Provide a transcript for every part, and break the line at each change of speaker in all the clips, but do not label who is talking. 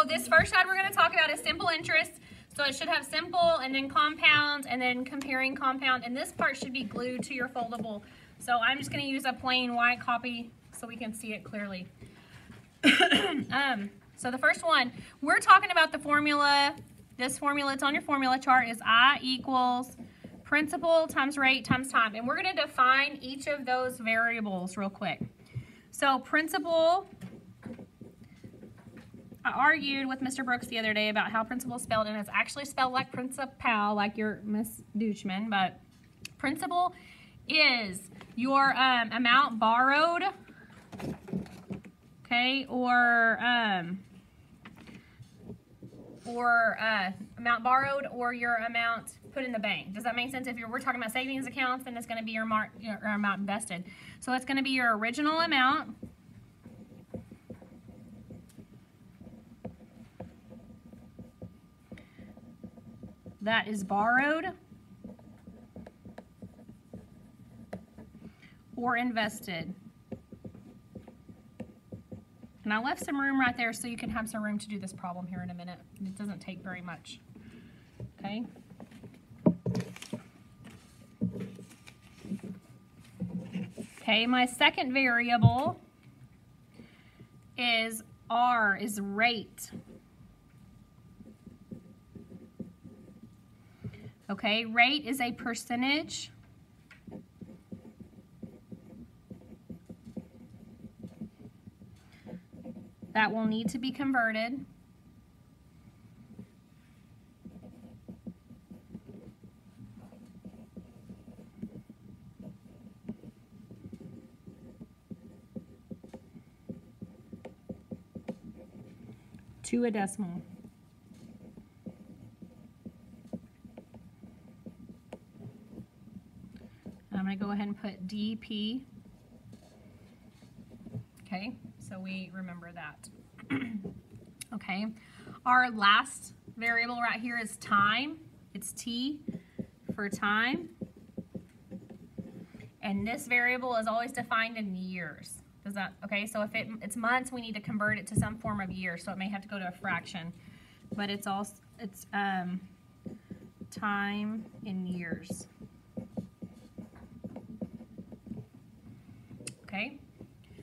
this first side we're going to talk about is simple interest. So it should have simple and then compound and then comparing compound. And this part should be glued to your foldable. So I'm just going to use a plain white copy so we can see it clearly. So the first one, we're talking about the formula. This formula, it's on your formula chart, is I equals principal times rate times time. And we're going to define each of those variables real quick. So principal, I argued with Mr. Brooks the other day about how principal is spelled, and it's actually spelled like principal, like your Miss Deutschman, but principal is your amount borrowed, okay, or amount borrowed or your amount put in the bank. Does that make sense? If we're talking about savings accounts, then it's going to be your amount invested. So it's going to be your original amount that is borrowed or invested. And I left some room right there so you can have some room to do this problem here in a minute. It doesn't take very much. Okay. Okay, my second variable is R, is rate. Okay, rate is a percentage that will need to be converted to a decimal. I'm going to go ahead and put DP. Okay, so we remember that. Okay, our last variable right here is time. It's T for time. And this variable is always defined in years. Does that, okay, so if it's months, we need to convert it to some form of year, so it may have to go to a fraction. But it's also, time in years. Okay,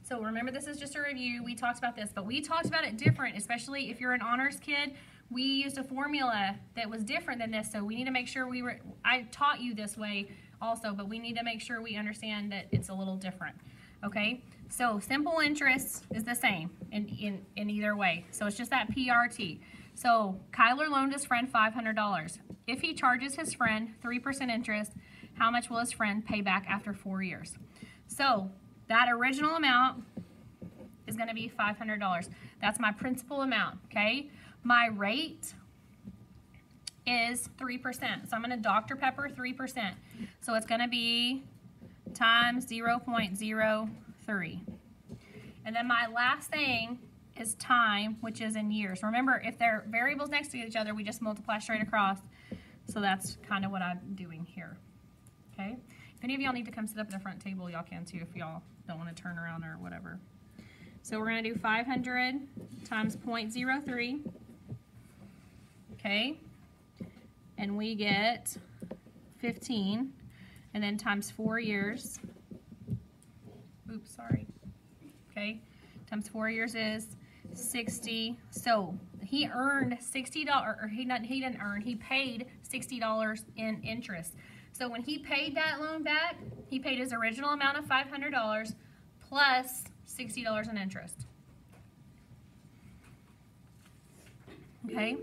so remember, this is just a review. We talked about this, but we talked about it different, especially if you're an honors kid. We used a formula that was different than this, so we need to make sure I taught you this way also, but we need to make sure we understand that it's a little different. Okay, so simple interest is the same in either way. So it's just that PRT. So Kyler loaned his friend $500. If he charges his friend 3% interest, how much will his friend pay back after 4 years? So that original amount is going to be $500. That's my principal amount, okay? My rate is 3%. So I'm going to Dr. Pepper 3%. So it's going to be times 0.03. And then my last thing is time, which is in years. Remember, if they're variables next to each other, we just multiply straight across. So that's kind of what I'm doing here. Okay? If any of y'all need to come sit up at the front table, y'all can too if y'all don't want to turn around or whatever. So we're going to do 500 times 0.03. Okay? And we get 15. And then times 4 years. Oops, sorry. Okay, times 4 years is 60. So he earned $60, or he didn't earn, he paid $60 in interest. So when he paid that loan back, he paid his original amount of $500 plus $60 in interest. Okay?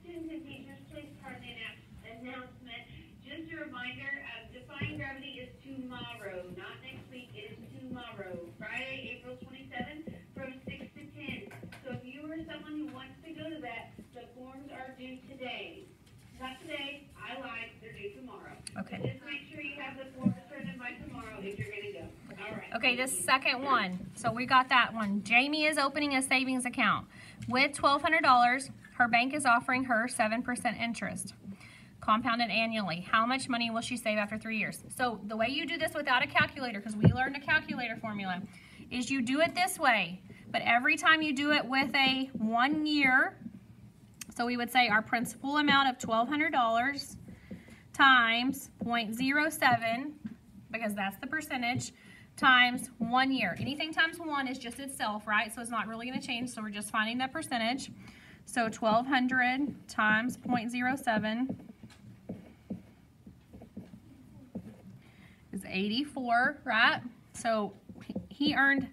Students and teachers, please pardon the announcement. Just a reminder, Defying Gravity is tomorrow, not next week. It is tomorrow, Friday, April 27th, from 6 to 10. So if you are someone who wants to go to that, the forms are due today. Not today, I lied, they're due tomorrow.
Okay.
So just make sure you have the forms turned in by tomorrow if you're going to go. All right.
Okay, this second one. So we got that one. Jamie is opening a savings account. With $1,200, her bank is offering her 7% interest, compounded annually. How much money will she save after 3 years? So the way you do this without a calculator, because we learned a calculator formula, is you do it this way. But every time you do it with a 1 year, So we would say our principal amount of $1,200 times 0.07, because that's the percentage, times 1 year. Anything times 1 is just itself, right? So it's not really going to change, so we're just finding the percentage. So 1,200 times 0.07 is 84, right? So he earned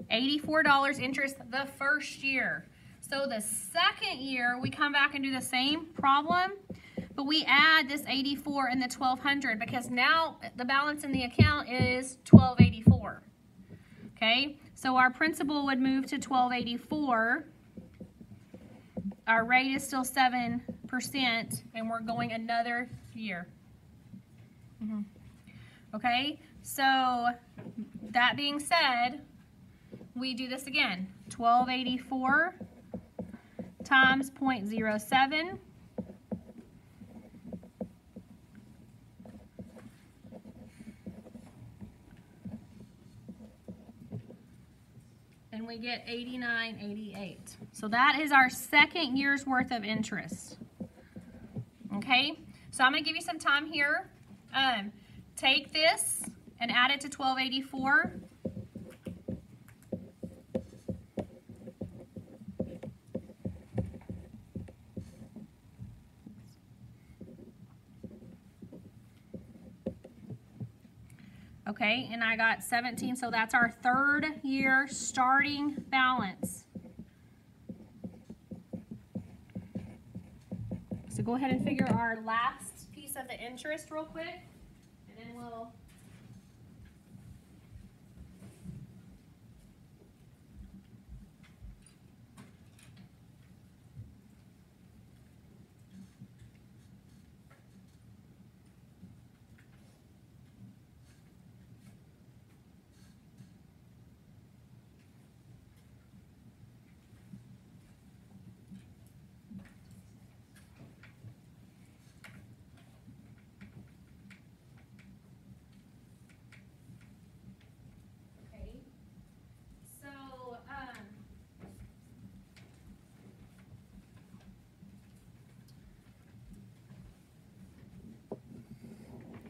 $84 interest the first year. So the second year, we come back and do the same problem, but we add this 84 and the 1,200 because now the balance in the account is 1,284. Okay, so our principal would move to 1,284. Our rate is still 7%, and we're going another year. Okay, so that being said, we do this again. 1,284 times 0.07 and we get 89.88. So that is our second year's worth of interest. Okay, so I'm going to give you some time here. Take this and add it to 1,284. Okay, and I got 17, so that's our third year starting balance. So go ahead and figure our last piece of the interest real quick, and then we'll...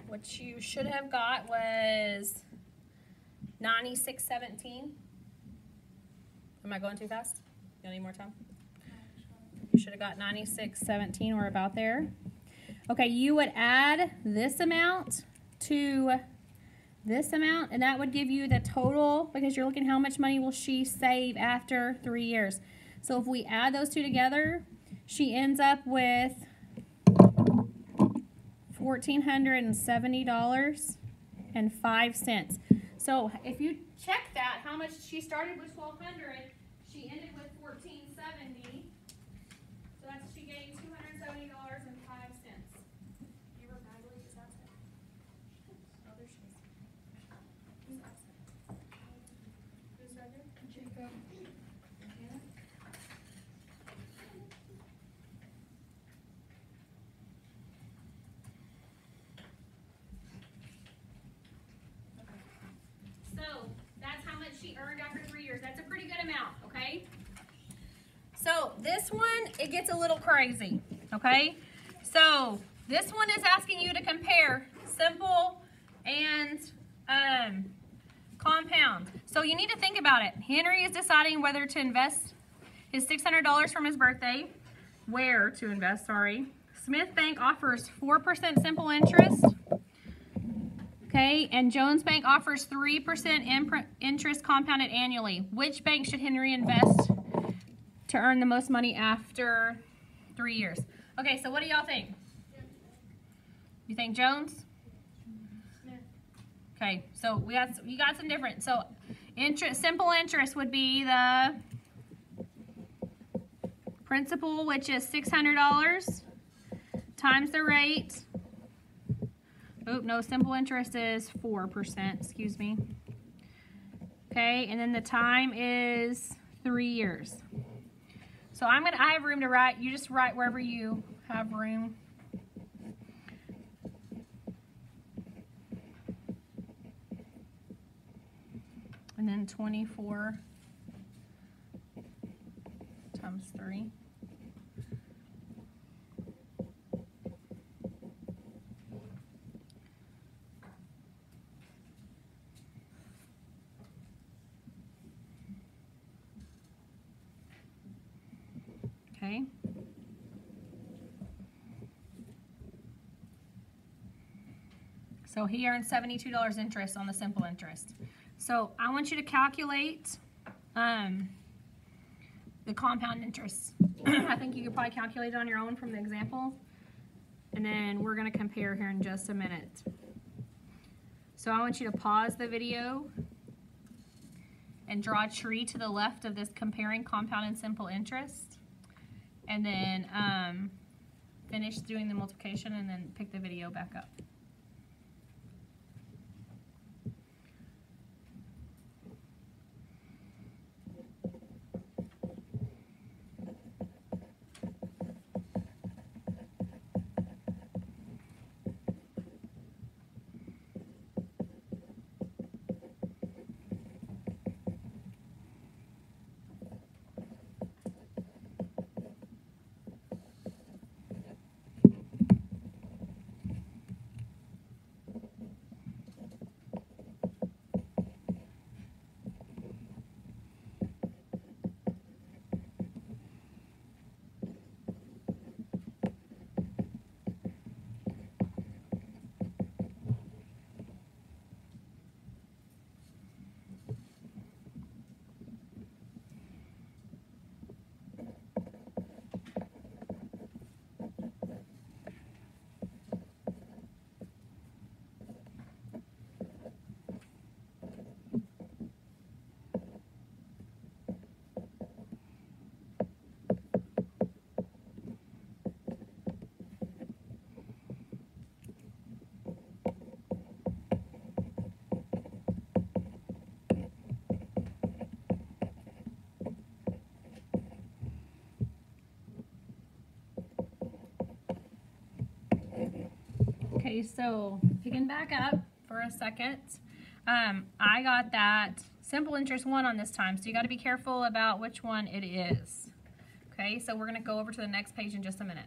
what you should have got was 96.17. Am I going too fast? You need more time? You should have got 96.17 or about there. Okay, you would add this amount to this amount, and that would give you the total, because you're looking how much money will she save after 3 years. So if we add those two together, she ends up with $1,470.05. So if you check that, how much she started with $1,200, she ended with $1,470. So that's, she gained $270.05. Give her Natalie, is that it? Oh, there she is. Who's that? Who's right there? Jacob. Yeah. So that's how much she earned after 3 years. That's a pretty good amount, okay? So this one, it gets a little crazy, okay? So this one is asking you to compare simple and compound. So you need to think about it. Henry is deciding whether to invest his $600 from his birthday, where to invest, sorry. Smith Bank offers 4% simple interest. Okay, and Jones Bank offers 3% interest compounded annually. Which bank should Henry invest to earn the most money after 3 years? Okay, so what do y'all think? You think Jones? Okay, so you got some different. So simple interest would be the principal, which is $600 times the rate. Oop, no, simple interest is 4%, excuse me. Okay, and then the time is 3 years. So I have room to write. You just write wherever you have room. And then 24 times 3. Okay. So he earned $72 interest on the simple interest. So I want you to calculate the compound interest. I think you could probably calculate it on your own from the example. And then we're going to compare here in just a minute. So I want you to pause the video and draw a tree to the left of this comparing compound and simple interest. And then finish doing the multiplication and then pick the video back up. Okay, so picking back up for a second, I got that simple interest 1 on this time, so you got to be careful about which one it is. Okay, so we're going to go over to the next page in just a minute.